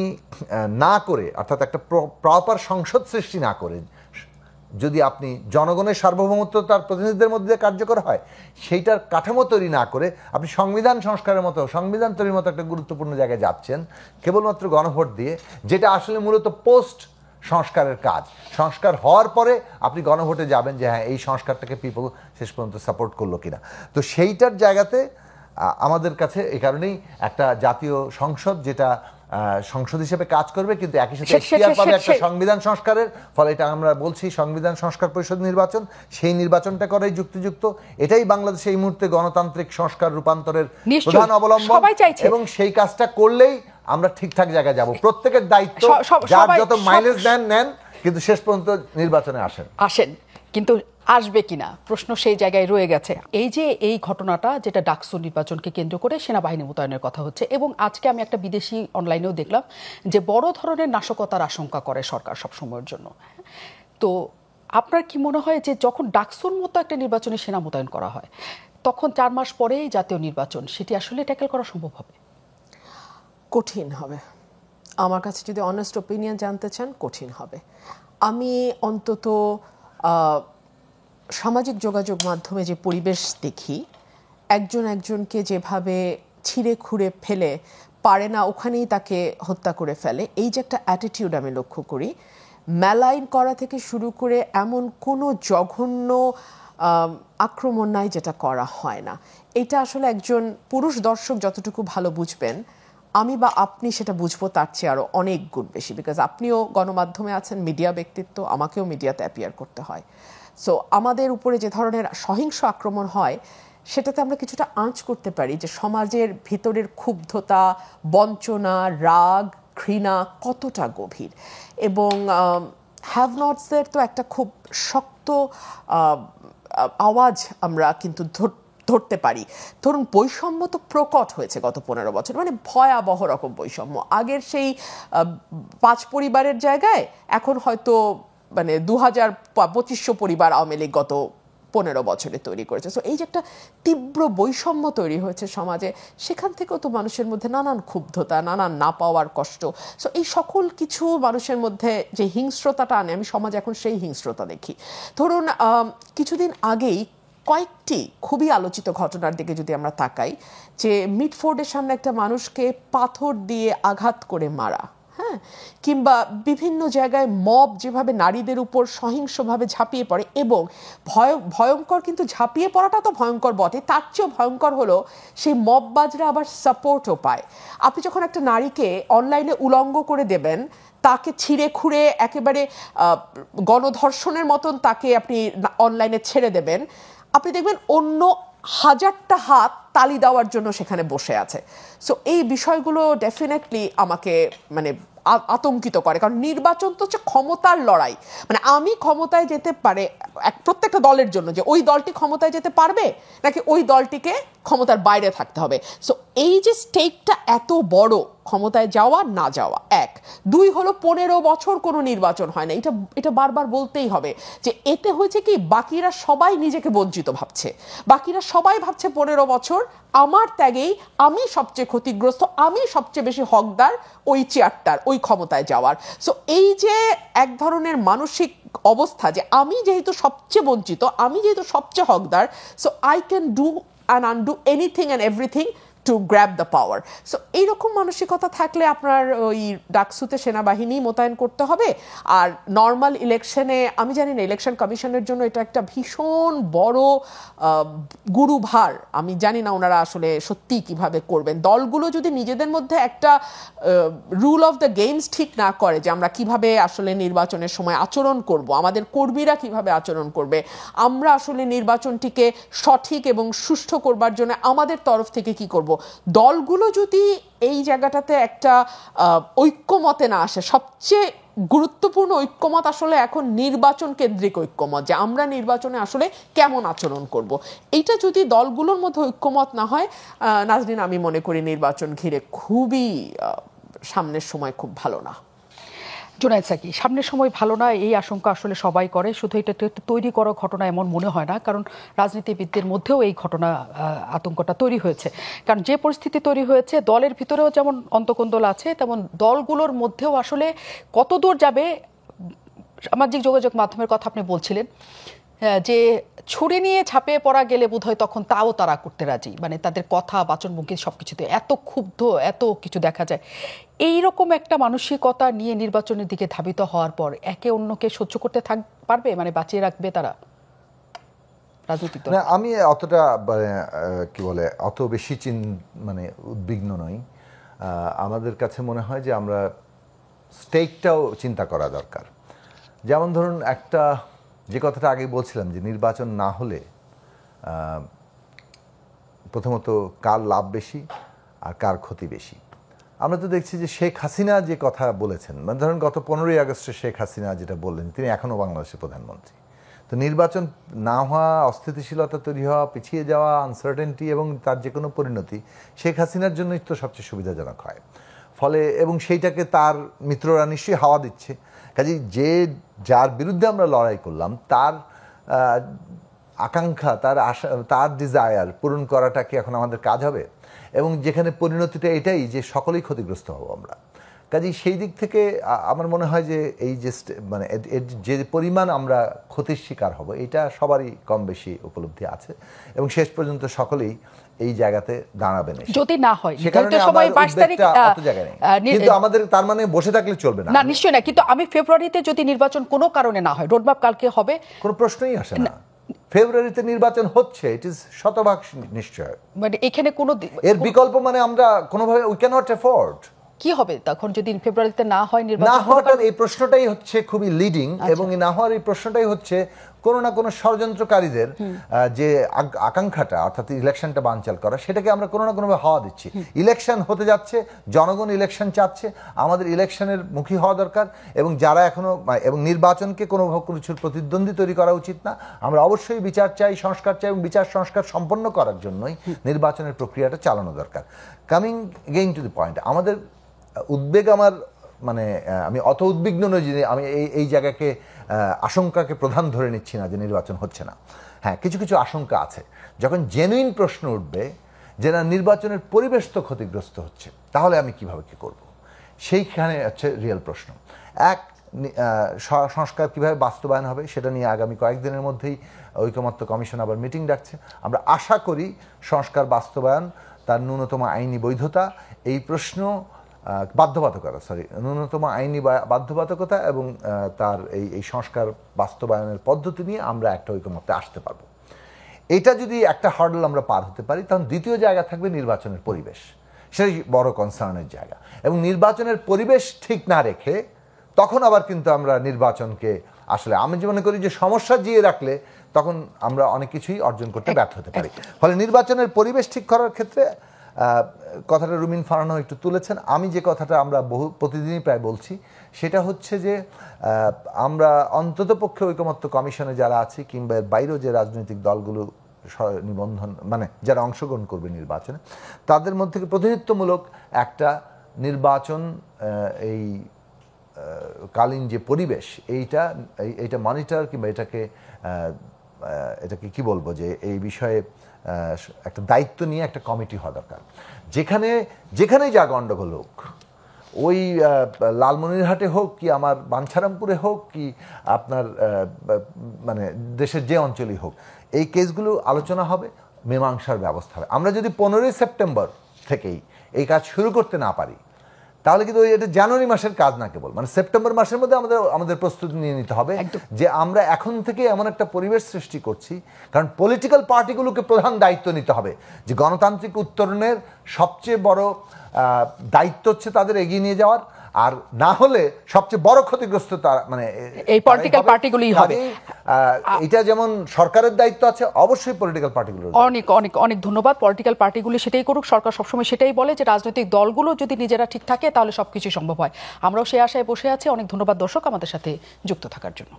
না করে, অর্থাৎ একটা প্রপার সংসদ সৃষ্টি না করে, যদি আপনি জনগণের সার্বভৌমত্বতার প্রতিনিধিদের মধ্যে কার্যকর হয়, সেইটার কাঠামো তৈরি না করে আপনি সংবিধান সংস্কারের মতো, সংবিধান তৈরির মতো একটা গুরুত্বপূর্ণ জায়গায় যাচ্ছেন কেবলমাত্র গণভোট দিয়ে, যেটা আসলে মূলত পোস্ট সংস্কারের কাজ। সংস্কার হওয়ার পরে আপনি গণভোটে যাবেন যে হ্যাঁ এই সংস্কারটাকে পিপল শেষ পর্যন্ত সাপোর্ট করলো কিনা। তো সেইটার জায়গাতে আমাদের কাছে এই কারণেই একটা জাতীয় সংসদ, যেটা সংসদ হিসেবে কাজ করবে কিন্তু একই সাথে এখতিয়ার পাবে একটা সংবিধান সংস্কারের, ফলে এটা আমরা বলছি সংবিধান সংস্কার পরিষদ নির্বাচন, সেই নির্বাচনটা করাই যুক্তিযুক্ত। এটাই বাংলাদেশে এই মুহূর্তে গণতান্ত্রিক সংস্কার রূপান্তরের প্রধান অবলম্বন, এবং সেই কাজটা করলেই আমরা ঠিকঠাক জায়গায় যাব। প্রত্যেকের দায়িত্ব, যার যত মাইলেজ নেন, কিন্তু শেষ পর্যন্ত নির্বাচনে আসেন। কিন্তু আসবে কিনা প্রশ্ন সেই জায়গায় রয়ে গেছে। এই যে এই ঘটনাটা, যেটা ডাকসু নির্বাচনকে কেন্দ্র করে সেনাবাহিনী মোতায়েনের কথা হচ্ছে, এবং আজকে আমি একটা বিদেশি অনলাইনেও দেখলাম যে বড় ধরনের নাশকতার আশঙ্কা করে সরকার সবসময়ের জন্য। তো আপনার কি মনে হয় যে যখন ডাকসুর মতো একটা নির্বাচনে সেনা মোতায়েন করা হয়, তখন 4 মাস পরেই জাতীয় নির্বাচন, সেটি আসলে ট্যাকেল করা সম্ভব হবে? কঠিন হবে। আমার কাছে যদি অনেস্ট ওপিনিয়ন জানতে চান, কঠিন হবে। আমি অন্তত সামাজিক যোগাযোগ মাধ্যমে যে পরিবেশ দেখি, একজনকে যেভাবে ছিঁড়ে খুঁড়ে ফেলে পারে না ওখানেই তাকে হত্যা করে ফেলে, এই যে একটা অ্যাটিটিউড আমি লক্ষ্য করি, মেলাইন করা থেকে শুরু করে এমন কোনো জঘন্য আক্রমণ নাই যেটা করা হয় না। এটা আসলে একজন পুরুষ দর্শক যতটুকু ভালো বুঝবেন, আমি বা আপনি সেটা বুঝবো তার চেয়ে আরও অনেক গুণ বেশি, বিকজ আপনিও গণমাধ্যমে আছেন, মিডিয়া ব্যক্তিত্ব, আমাকেও মিডিয়াতে অ্যাপিয়ার করতে হয়। সো আমাদের উপরে যে ধরনের সহিংস আক্রমণ হয়, সেটাতে আমরা কিছুটা আঁচ করতে পারি যে সমাজের ভিতরের ক্ষুব্ধতা, বঞ্চনা, রাগ, ঘৃণা কতটা গভীর। এবং হ্যাভ নটসের তো একটা খুব শক্ত আওয়াজ আমরা কিন্তু ধরতে পারি। ধরুন বৈষম্য তো প্রকট হয়েছে গত 15 বছর, মানে ভয়াবহ রকম বৈষম্য। আগের সেই 5 পরিবারের জায়গায় এখন হয়তো মানে 2500 পরিবার আওয়ামী লীগ গত 15 বছরে তৈরি করেছে। সো এই যে একটা তীব্র বৈষম্য তৈরি হয়েছে সমাজে, সেখান থেকেও তো মানুষের মধ্যে নানান ক্ষুব্ধতা, নানান না পাওয়ার কষ্ট। সো এই সকল কিছু মানুষের মধ্যে যে হিংস্রতাটা আনে, আমি সমাজে এখন সেই হিংস্রতা দেখি। ধরুন কিছুদিন আগেই কয়েকটি খুবই আলোচিত ঘটনার দিকে যদি আমরা তাকাই, যে মিডফোর্ডের সামনে একটা মানুষকে পাথর দিয়ে আঘাত করে মারা, হ্যাঁ, কিংবা বিভিন্ন জায়গায় মব যেভাবে নারীদের উপর সহিংসভাবে ঝাঁপিয়ে পড়ে, এবং ভয়ঙ্কর, কিন্তু ঝাঁপিয়ে পড়াটা তো ভয়ঙ্কর বটে, তার চেয়েও ভয়ঙ্কর হলো সেই মববাজরা আবার সাপোর্টও পায়। আপনি যখন একটা নারীকে অনলাইনে উলঙ্গ করে দেবেন, তাকে ছিঁড়ে খুঁড়ে একেবারে গণধর্ষণের মতন তাকে আপনি অনলাইনে ছেড়ে দেবেন, আপনি দেখবেন অন্য হাজারটা হাত তালি দেওয়ার জন্য সেখানে বসে আছে। সো এই বিষয়গুলো ডেফিনেটলি আমাকে মানে আতঙ্কিত করে, কারণ নির্বাচন তো হচ্ছে ক্ষমতার লড়াই। মানে আমি ক্ষমতায় যেতে পারে প্রত্যেকটা দলের জন্য, যে ওই দলটি ক্ষমতায় যেতে পারবে নাকি ওই দলটিকে ক্ষমতার বাইরে থাকতে হবে। সো এই যে স্টেকটা এত বড়, ক্ষমতায় যাওয়া না যাওয়া, এক। দুই হলো 15 বছর কোনো নির্বাচন হয় না, এটা বারবার বলতেই হবে, যে এতে হয়েছে কি বাকিরা সবাই নিজেকে বঞ্চিত ভাবছে, বাকিরা সবাই ভাবছে 15 বছর আমার ত্যাগেই আমি সবচেয়ে ক্ষতিগ্রস্ত, আমি সবচেয়ে বেশি হকদার ওই চেয়ারটার, ওই ক্ষমতায় যাওয়ার। সো এই যে এক ধরনের মানসিক অবস্থা, যে আমি যেহেতু সবচেয়ে বঞ্চিত, আমি যেহেতু সবচেয়ে হকদার, so I can do and undo anything and everything to grab the power. So এইরকম মানসিকতা থাকলে আপনার ওই ডাকসুতে সেনাবাহিনী মোতায়েন করতে হবে। আর নর্মাল ইলেকশনে আমি জানি না, ইলেকশন কমিশনের জন্য এটা একটা ভীষণ বড় গুরুভার। আমি জানি না ওনারা আসলে সত্যি কিভাবে করবেন। দলগুলো যদি নিজেদের মধ্যে একটা রুল অফ দ্য গেমস ঠিক না করে, যে আমরা কিভাবে আসলে নির্বাচনের সময় আচরণ করব, আমাদের কর্মীরা কিভাবে আচরণ করবে, আমরা আসলে নির্বাচনটিকে সঠিক এবং সুষ্ঠু করবার জন্য আমাদের তরফ থেকে কি করব, দলগুলো যদি এই জায়গাটাতে একটা ঐক্যমতে না আসে, সবচেয়ে গুরুত্বপূর্ণ ঐক্যমত আসলে এখন নির্বাচন কেন্দ্রিক ঐক্যমত, যে আমরা নির্বাচনে আসলে কেমন আচরণ করব, এইটা যদি দলগুলোর মধ্যে ঐক্যমত না হয়, নাজনীন, আমি মনে করি নির্বাচন ঘিরে খুবই সামনের সময় খুব ভালো না। জুনায়েদ সাকি, সামনের সময় ভালো না এই আশঙ্কা আসলে সবাই করে, শুধু এটা তৈরি করা ঘটনা এমন মনে হয় না, কারণ রাজনীতিবিদদের মধ্যেও এই ঘটনা আতঙ্কটা তৈরি হয়েছে। কারণ যে পরিস্থিতি তৈরি হয়েছে, দলের ভিতরেও যেমন অন্তকোন্দল আছে, তেমন দলগুলোর মধ্যেও আসলে কত দূর যাবে। সামাজিক যোগাযোগ মাধ্যমের কথা আপনি বলছিলেন, যে ছুরি নিয়ে ঝাঁপিয়ে পড়া গেলে বোধহয় তখন তাও তারা করতে রাজি, মানে তাদের কথা বাচনভঙ্গি সবকিছুতে এত ক্ষুব্ধ, এত কিছু দেখা যায়। এইরকম একটা মানসিকতা নিয়ে নির্বাচনের দিকে ধাবিত হওয়ার পর একে অন্যকে সহ্য করতে পারবে, মানে বাঁচিয়ে রাখবে তারা রাজনৈতিক দল? না, আমি অতটা কি বলে অত বেশি মানে উদ্বিগ্ন নই। আমাদের কাছে মনে হয় যে আমরা স্টেকটাও চিন্তা করা দরকার। যেমন ধরুন, একটা যে কথাটা আগে বলছিলাম, যে নির্বাচন না হলে প্রথমত কার লাভ বেশি আর কার ক্ষতি বেশি। আমরা তো দেখছি যে শেখ হাসিনা যে কথা বলেছেন, মানে ধরুন গত 15ই আগস্টে শেখ হাসিনা যেটা বললেন, তিনি এখনও বাংলাদেশের প্রধানমন্ত্রী। তো নির্বাচন না হওয়া, অস্থিতিশীলতা তৈরি হওয়া, পিছিয়ে যাওয়া, আনসার্টেনটি এবং তার যে কোনো পরিণতি শেখ হাসিনার জন্যই তো সবচেয়ে সুবিধাজনক হয়। ফলে এবং সেইটাকে তার মিত্ররা নিশ্চয়ই হাওয়া দিচ্ছে। কাজেই যার বিরুদ্ধে আমরা লড়াই করলাম, তার আকাঙ্ক্ষা, তার আশা, তার ডিজায়ার পূরণ করাটা কি এখন আমাদের কাজ হবে? এবং যেখানে পরিণতিটা এটাই যে সকলেই ক্ষতিগ্রস্ত হব আমরা। কাজেই সেই দিক থেকে আমার মনে হয় যে এই যে মানে যে পরিমাণ আমরা ক্ষতির শিকার হব, এটা সবারই কম বেশি উপলব্ধি আছে, এবং শেষ পর্যন্ত সকলেই এই জায়গাতে দাঁড়াবেন। যদি না হয়, কিন্তু আমাদের তার মানে বসে থাকলে চলবে না, নিশ্চয়ই না। কিন্তু আমি ফেব্রুয়ারিতে যদি নির্বাচন কোনো কারণে না হয়, রোডম্যাপ কালকে হবে, কোনো প্রশ্নই আসে না। ফেব্রুয়ারিতে নির্বাচন হচ্ছে, ইট ইজ শতভাগ নিশ্চয়। মানে এখানে কোনো এর বিকল্প মানে আমরা কোনোভাবে উই ক্যান নট অ্যাফোর্ড। কি হবে তখন যদি ফেব্রুয়ারিতে না হয় নির্বাচন? না হওয়ার এই প্রশ্নটাই হচ্ছে খুবই লিডিং, এবং না হওয়ার এই প্রশ্নটাই হচ্ছে কোনো না কোনো ষড়যন্ত্রকারীদের যে আকাঙ্ক্ষাটা, অর্থাৎ ইলেকশনটা বানচাল করা, সেটাকে আমরা কোনো না কোনোভাবে হাওয়া দিচ্ছি। ইলেকশন হতে যাচ্ছে, জনগণ ইলেকশন চাচ্ছে, আমাদের ইলেকশনের মুখী হওয়া দরকার, এবং যারা এখনো এবং নির্বাচনকে কোনো কিছুর প্রতিদ্বন্দ্বী তৈরি করা উচিত না। আমরা অবশ্যই বিচার চাই, সংস্কার চাই, এবং বিচার সংস্কার সম্পন্ন করার জন্যই নির্বাচনের প্রক্রিয়াটা চালানো দরকার। কামিং গেইং টু দি পয়েন্ট, আমাদের উদ্বেগ, আমার মানে আমি অত উদ্বিগ্ন নই যে আমি এই জায়গাকে আশঙ্কাকে প্রধান ধরে নিচ্ছি না যে নির্বাচন হচ্ছে না। হ্যাঁ, কিছু কিছু আশঙ্কা আছে। যখন জেনুইন প্রশ্ন উঠবে যে না, নির্বাচনের পরিবেশ তো ক্ষতিগ্রস্ত হচ্ছে, তাহলে আমি কিভাবে কি করব, সেইখানে হচ্ছে রিয়েল প্রশ্ন। সংস্কার কিভাবে বাস্তবায়ন হবে সেটা নিয়ে আগামী কয়েকদিনের মধ্যেই ঐকমত্য কমিশন আবার মিটিং ডাকছে। আমরা আশা করি সংস্কার বাস্তবায়ন, তার ন্যূনতম আইনি বৈধতা, এই প্রশ্ন ন্যূনতম আইনি বাধ্যবাধকতা এবং তার এই সংস্কার বাস্তবায়নের পদ্ধতি নিয়ে আমরা একটা ঐকমত্যে আসতে পারবো। এটা যদি একটা হার্ডল আমরা পার হতে পারি, তখন দ্বিতীয় জায়গা থাকবে নির্বাচনের পরিবেশ। সেটাই বড় কনসার্নের জায়গা। এবং নির্বাচনের পরিবেশ ঠিক না রেখে তখন আবার কিন্তু আমরা নির্বাচনকে আসলে আমি যে মনে করি যে সমস্যা জিয়ে রাখলে তখন আমরা অনেক কিছুই অর্জন করতে ব্যর্থ হতে পারি। ফলে নির্বাচনের পরিবেশ ঠিক করার ক্ষেত্রে কথাটা রুমিন ফারহানা একটু তুলেছেন। আমি যে কথাটা আমরা প্রতিদিনই প্রায় বলছি সেটা হচ্ছে যে আমরা অন্ততপক্ষে ঐকমত্য কমিশনে যারা আছি কিংবা বাইরেও যে রাজনৈতিক দলগুলো নিবন্ধন মানে যারা অংশগ্রহণ করবে নির্বাচনে, তাদের মধ্যে প্রতিনিধিত্বমূলক একটা নির্বাচন এই কালীন যে পরিবেশ এইটা মনিটর কিংবা এটাকে কি বলবো যে এই বিষয়ে একটা দায়িত্ব নিয়ে একটা কমিটি হওয়া দরকার। যেখানে যা গণ্ডগোল হোক, ওই লালমনিরহাটে হোক কি আমার বাঞ্ছারামপুরে হোক কি আপনার মানে দেশের যে অঞ্চলই হোক, এই কেসগুলো আলোচনা হবে, মীমাংসার ব্যবস্থা হবে। আমরা যদি 15ই সেপ্টেম্বর থেকেই এই কাজ শুরু করতে না পারি, তাহলে কিন্তু এটা জানুয়ারি মাসের কাজ না, কেবল মানে সেপ্টেম্বর মাসের মধ্যে আমাদের প্রস্তুতি নিয়ে নিতে হবে যে আমরা এখন থেকে এমন একটা পরিবেশ সৃষ্টি করছি। কারণ পলিটিক্যাল পার্টিগুলোকে প্রধান দায়িত্ব নিতে হবে যে গণতান্ত্রিক উত্তরণের সবচেয়ে বড় দায়িত্ব হচ্ছে তাদের এগিয়ে নিয়ে যাওয়ার, আর না হলে সবচেয়ে বড় ক্ষতিগ্রস্ত মানে এই পলিটিক্যাল পার্টিগুলোই হবে। এটা যেমন সরকারের দায়িত্ব আছে, অবশ্যই পলিটিক্যাল পার্টিগুলো। অনেক অনেক অনেক ধন্যবাদ। পলিটিক্যাল পার্টিগুলো সেটাই করুক। সরকার সবসময় সেটাই বলে যে রাজনৈতিক দলগুলো যদি নিজেরা ঠিক থাকে তাহলে সবকিছু সম্ভব হয়। আমরাও সেই আশায় বসে আছি। অনেক ধন্যবাদ দর্শক আমাদের সাথে যুক্ত থাকার জন্য।